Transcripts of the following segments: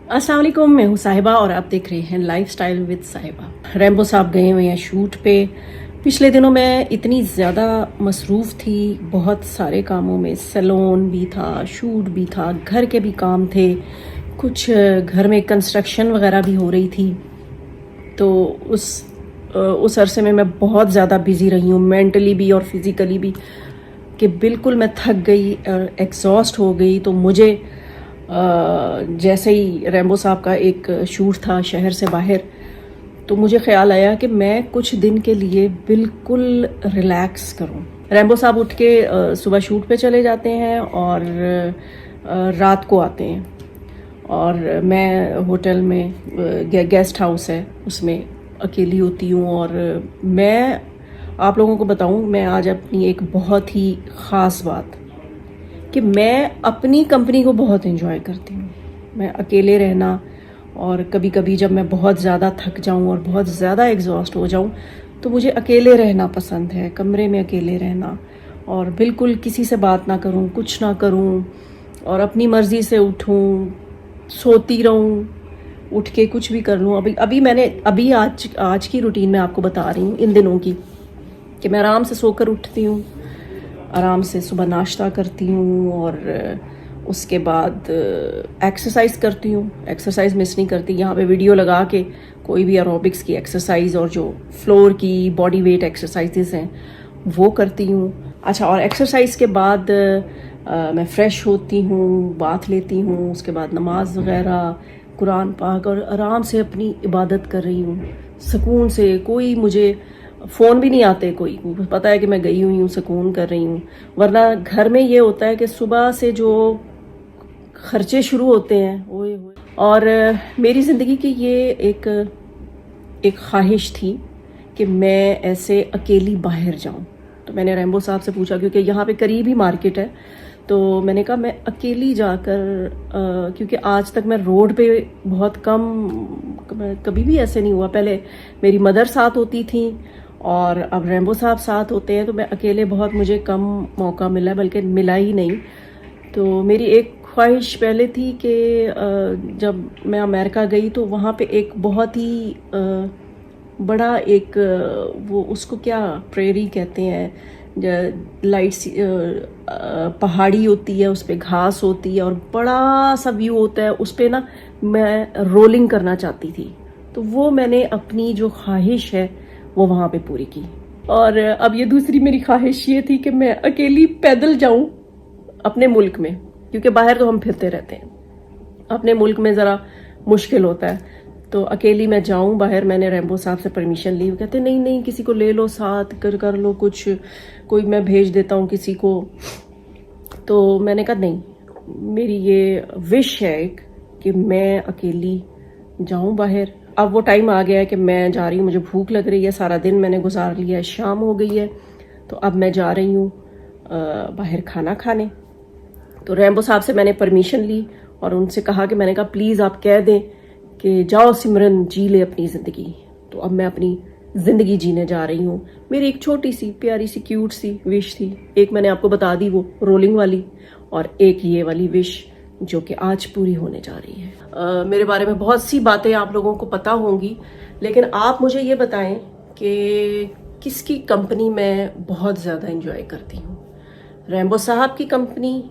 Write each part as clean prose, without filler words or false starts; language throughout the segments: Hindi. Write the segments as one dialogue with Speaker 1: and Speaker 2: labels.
Speaker 1: अस्सलाम वालेकुम, मैं हूँ साहिबा और आप देख रहे हैं लाइफस्टाइल विद साहिबा। रैम्बो साहब गए हुए हैं शूट पे। पिछले दिनों मैं इतनी ज़्यादा मसरूफ़ थी बहुत सारे कामों में, सैलून भी था, शूट भी था, घर के भी काम थे, कुछ घर में कंस्ट्रक्शन वगैरह भी हो रही थी। तो उस अरसे में मैं बहुत ज़्यादा बिज़ी रही हूँ, मेंटली भी और फिज़िकली भी, कि बिल्कुल मैं थक गई और एग्जॉस्ट हो गई। तो मुझे जैसे ही रैम्बो साहब का एक शूट था शहर से बाहर, तो मुझे ख्याल आया कि मैं कुछ दिन के लिए बिल्कुल रिलैक्स करूं। रैम्बो साहब उठ के सुबह शूट पे चले जाते हैं और रात को आते हैं, और मैं होटल में गेस्ट हाउस है उसमें अकेली होती हूँ। और मैं आप लोगों को बताऊँ, मैं आज अपनी एक बहुत ही ख़ास बात कि मैं अपनी कंपनी को बहुत एंजॉय करती हूँ। मैं अकेले रहना, और कभी कभी जब मैं बहुत ज़्यादा थक जाऊँ और बहुत ज़्यादा एग्जॉस्ट हो जाऊँ तो मुझे अकेले रहना पसंद है, कमरे में अकेले रहना, और बिल्कुल किसी से बात ना करूँ, कुछ ना करूँ, और अपनी मर्ज़ी से उठूँ, सोती रहूँ, उठ के कुछ भी कर लूँ। अभी आज की रूटीन मैं आपको बता रही हूँ इन दिनों की, कि मैं आराम से सोकर उठती हूँ, आराम से सुबह नाश्ता करती हूँ, और उसके बाद एक्सरसाइज करती हूँ। एक्सरसाइज मिस नहीं करती, यहाँ पे वीडियो लगा के कोई भी एरोबिक्स की एक्सरसाइज और जो फ्लोर की बॉडी वेट एक्सरसाइजेस हैं वो करती हूँ। अच्छा, और एक्सरसाइज के बाद मैं फ़्रेश होती हूँ, बाथ लेती हूँ, उसके बाद नमाज वगैरह, कुरान पाक, और आराम से अपनी इबादत कर रही हूँ सुकून से। कोई मुझे फ़ोन भी नहीं आते, कोई पता है कि मैं गई हुई हूँ, सुकून कर रही हूँ। वरना घर में ये होता है कि सुबह से जो खर्चे शुरू होते हैं ओए होए। और मेरी ज़िंदगी की ये एक ख्वाहिश थी कि मैं ऐसे अकेली बाहर जाऊँ। तो मैंने रैम्बो साहब से पूछा, क्योंकि यहाँ पे करीब ही मार्केट है, तो मैंने कहा मैं अकेली जाकर, क्योंकि आज तक मैं रोड पे बहुत कम, कभी भी ऐसे नहीं हुआ। पहले मेरी मदर साथ होती थी और अब रैम्बो साहब साथ होते हैं, तो मैं अकेले बहुत, मुझे कम मौका मिला है, बल्कि मिला ही नहीं। तो मेरी एक ख्वाहिश पहले थी कि जब मैं अमेरिका गई तो वहाँ पे एक बहुत ही बड़ा एक वो उसको क्या प्रेरी कहते हैं, लाइट्स, पहाड़ी होती है, उस पर घास होती है और बड़ा सा व्यू होता है, उस पर ना मैं रोलिंग करना चाहती थी। तो वो मैंने अपनी जो ख्वाहिश है वो वहाँ पे पूरी की। और अब ये दूसरी मेरी ख्वाहिश ये थी कि मैं अकेली पैदल जाऊं अपने मुल्क में, क्योंकि बाहर तो हम फिरते रहते हैं, अपने मुल्क में ज़रा मुश्किल होता है। तो अकेली मैं जाऊं बाहर। मैंने रैम्बो साहब से परमिशन ली, वो कहते नहीं नहीं, किसी को ले लो साथ, कर लो कुछ, कोई मैं भेज देता हूँ किसी को। तो मैंने कहा नहीं, मेरी ये विश है एक, कि मैं अकेली जाऊं बाहर। अब वो टाइम आ गया है कि मैं जा रही हूँ, मुझे भूख लग रही है, सारा दिन मैंने गुजार लिया है, शाम हो गई है, तो अब मैं जा रही हूँ बाहर खाना खाने। तो रैम्बो साहब से मैंने परमिशन ली और उनसे कहा कि, मैंने कहा प्लीज़ आप कह दें कि जाओ सिमरन, जी ले अपनी ज़िंदगी। तो अब मैं अपनी ज़िंदगी जीने जा रही हूँ। मेरी एक छोटी सी प्यारी सी क्यूट सी विश थी, एक मैंने आपको बता दी वो रोलिंग वाली, और एक ये वाली विश जो कि आज पूरी होने जा रही है। मेरे बारे में बहुत सी बातें आप लोगों को पता होंगी, लेकिन आप मुझे ये बताएं कि किसकी कंपनी मैं बहुत ज़्यादा एंजॉय करती हूँ। रैम्बो साहब की कंपनी,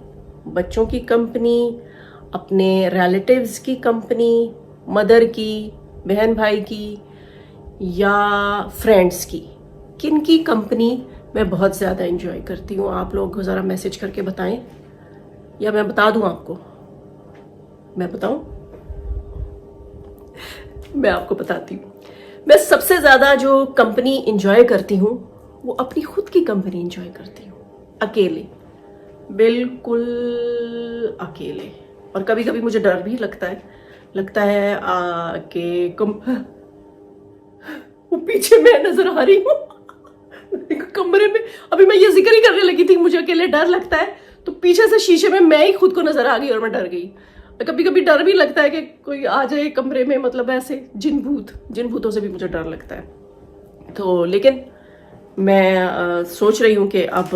Speaker 1: बच्चों की कंपनी, अपने रिलेटिव्स की कंपनी, मदर की, बहन भाई की, या फ्रेंड्स की? किन की कंपनी मैं बहुत ज़्यादा एंजॉय करती हूँ? आप लोग ज़रा मैसेज करके बताएं, या मैं बता दूँ आपको? मैं बताऊं? मैं आपको बताती हूँ। मैं सबसे ज़्यादा जो कंपनी एंजॉय करती हूँ वो अपनी खुद की कंपनी एंजॉय करती हूँ, अकेले, बिल्कुल अकेले। और कभी कभी मुझे डर भी लगता है कि वो पीछे मैं नजर आ रही हूँ कमरे में। अभी मैं ये जिक्र ही करने लगी थी, मुझे अकेले डर लगता है, तो पीछे से शीशे में मैं ही खुद को नजर आ गई और मैं डर गई। कभी कभी डर भी लगता है कि कोई आ जाए कमरे में, मतलब ऐसे जिन भूतों से भी मुझे डर लगता है। तो लेकिन मैं सोच रही हूँ कि अब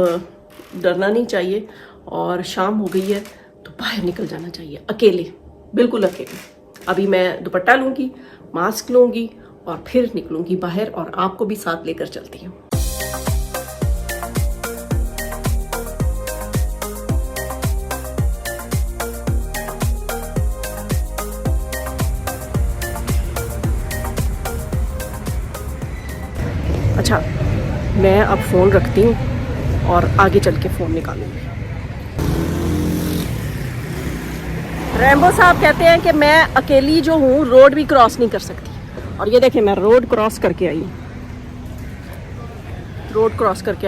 Speaker 1: डरना नहीं चाहिए, और शाम हो गई है तो बाहर निकल जाना चाहिए अकेले, बिल्कुल अकेले। अभी मैं दुपट्टा लूँगी, मास्क लूँगी और फिर निकलूँगी बाहर और आपको भी साथ लेकर चलती हूँ। अच्छा, मैं अब फ़ोन रखती हूँ और आगे चल के फ़ोन निकालूंगी। रैम्बो साहब कहते हैं कि मैं अकेली जो हूँ रोड भी क्रॉस नहीं कर सकती, और ये देखें मैं रोड क्रॉस करके आई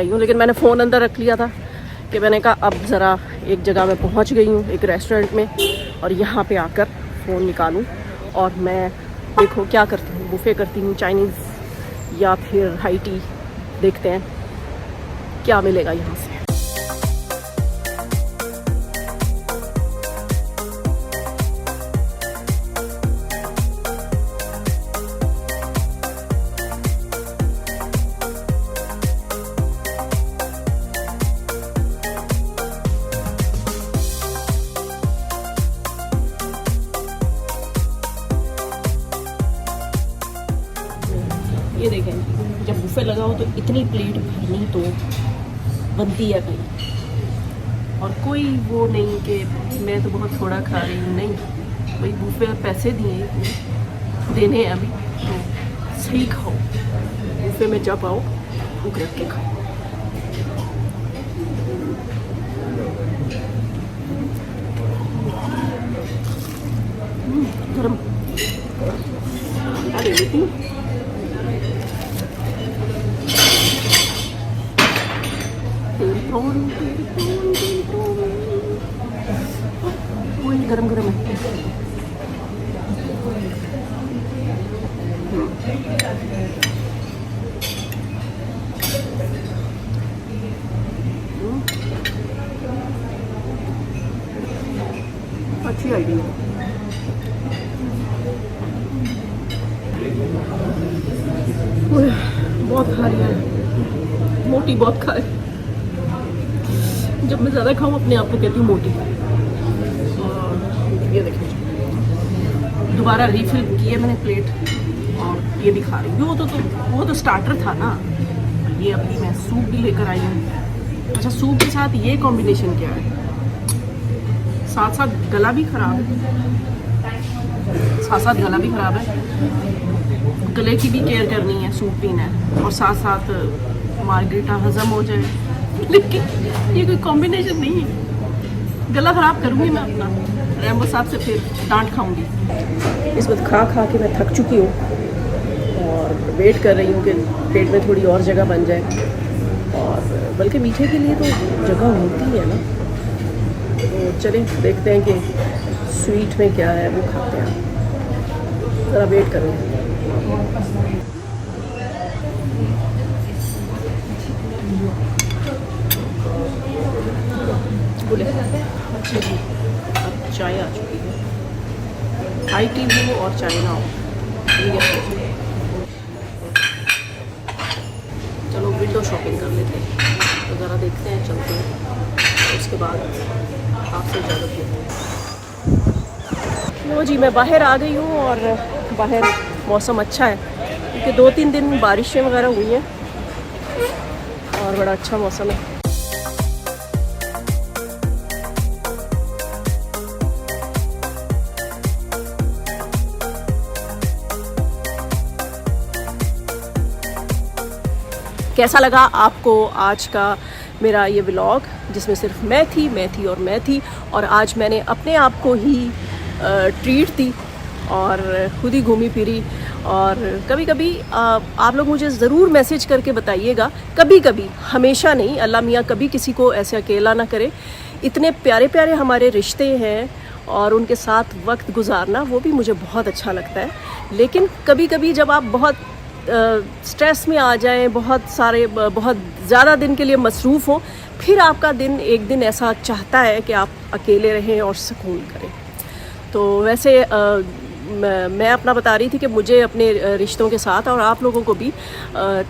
Speaker 1: हूँ, लेकिन मैंने फ़ोन अंदर रख लिया था कि मैंने कहा अब ज़रा एक जगह में पहुँच गई हूँ, एक रेस्टोरेंट में, और यहाँ पे आकर फ़ोन निकालूँ और मैं देखो क्या करती हूँ, बुफ़े करती हूँ, चाइनीज़ या फिर हाई टी, देखते हैं क्या मिलेगा यहाँ से। ये देखें, जब बुफे लगाओ तो इतनी प्लेट भरनी तो बनती है भाई, और कोई वो नहीं कि मैं तो बहुत थोड़ा खा रही हूँ, नहीं भाई, बुफे पैसे दिए देने हैं अभी तो सही खाओ, बुफे में जब आओ भूख रख के खाओ। गरम ले लेती हूँ। गरम गरम है। अच्छी आइडिया है। बहुत खा लिया है, मोटी बहुत खाए। जब मैं ज़्यादा खाऊं अपने आप को कहती हूँ मोटी। और ये देखिए दोबारा रीफिल की है मैंने प्लेट, और ये दिखा रही हूँ। वो तो स्टार्टर था ना, ये अभी मैं सूप भी लेकर आई हूँ। अच्छा, सूप के साथ ये कॉम्बिनेशन क्या है? साथ साथ गला भी ख़राब है, गले की भी केयर करनी है, सूप पीना है, और साथ साथ मार्गरीटा हज़म हो जाए। लेकिन ये कोई कॉम्बिनेशन नहीं है, गला ख़राब करूँगी मैं अपना। रैम्बो साहब से फिर डांट खाऊंगी। इस वक्त खा के मैं थक चुकी हूँ और वेट कर रही हूँ कि पेट में थोड़ी और जगह बन जाए, और बल्कि मीठे के लिए तो जगह होती है ना। तो चलें देखते हैं कि स्वीट में क्या है, वो खाते हैं। ज़रा वेट करें। बोले अच्छा जी, अब चाय आ चुकी है, हाई टी हो और चाय ना हो, ठीक है। चलो विंडो शॉपिंग कर लेते हैं, तो ज़रा देखते हैं, चलते हैं, उसके बाद आपसे इजाज़त लेते हैं। लो जी, मैं बाहर आ गई हूँ और बाहर मौसम अच्छा है, क्योंकि 2-3 दिन बारिशें वगैरह हुई हैं और बड़ा अच्छा मौसम है। कैसा लगा आपको आज का मेरा ये व्लॉग, जिसमें सिर्फ मैं थी, और आज मैंने अपने आप को ही ट्रीट दी और खुद ही घूमी फिरी। और कभी कभी आप लोग मुझे ज़रूर मैसेज करके बताइएगा, कभी कभी, हमेशा नहीं, अल्लाह मियाँ कभी किसी को ऐसे अकेला ना करे। इतने प्यारे प्यारे हमारे रिश्ते हैं और उनके साथ वक्त गुजारना, वो भी मुझे बहुत अच्छा लगता है। लेकिन कभी कभी जब आप बहुत स्ट्रेस में आ जाएं, बहुत ज़्यादा दिन के लिए मसरूफ़ हो, फिर आपका दिन एक दिन ऐसा चाहता है कि आप अकेले रहें और सुकून करें। तो वैसे मैं अपना बता रही थी कि मुझे अपने रिश्तों के साथ और आप लोगों को भी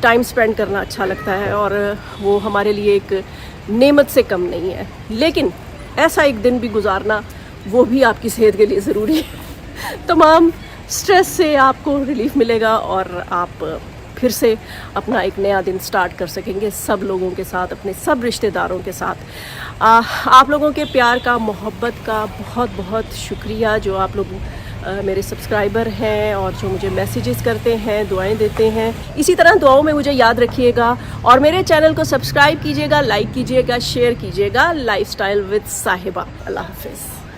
Speaker 1: टाइम स्पेंड करना अच्छा लगता है, और वो हमारे लिए एक नेमत से कम नहीं है। लेकिन ऐसा एक दिन भी गुजारना, वो भी आपकी सेहत के लिए ज़रूरी है। तमाम स्ट्रेस से आपको रिलीफ मिलेगा और आप फिर से अपना एक नया दिन स्टार्ट कर सकेंगे सब लोगों के साथ, अपने सब रिश्तेदारों के साथ। आप लोगों के प्यार का, मोहब्बत का बहुत बहुत शुक्रिया, जो आप लोग मेरे सब्सक्राइबर हैं और जो मुझे मैसेजेस करते हैं, दुआएं देते हैं। इसी तरह दुआओं में मुझे याद रखिएगा और मेरे चैनल को सब्सक्राइब कीजिएगा, लाइक कीजिएगा, शेयर कीजिएगा। लाइफस्टाइल विद साहिबा। अल्लाह हाफिज़।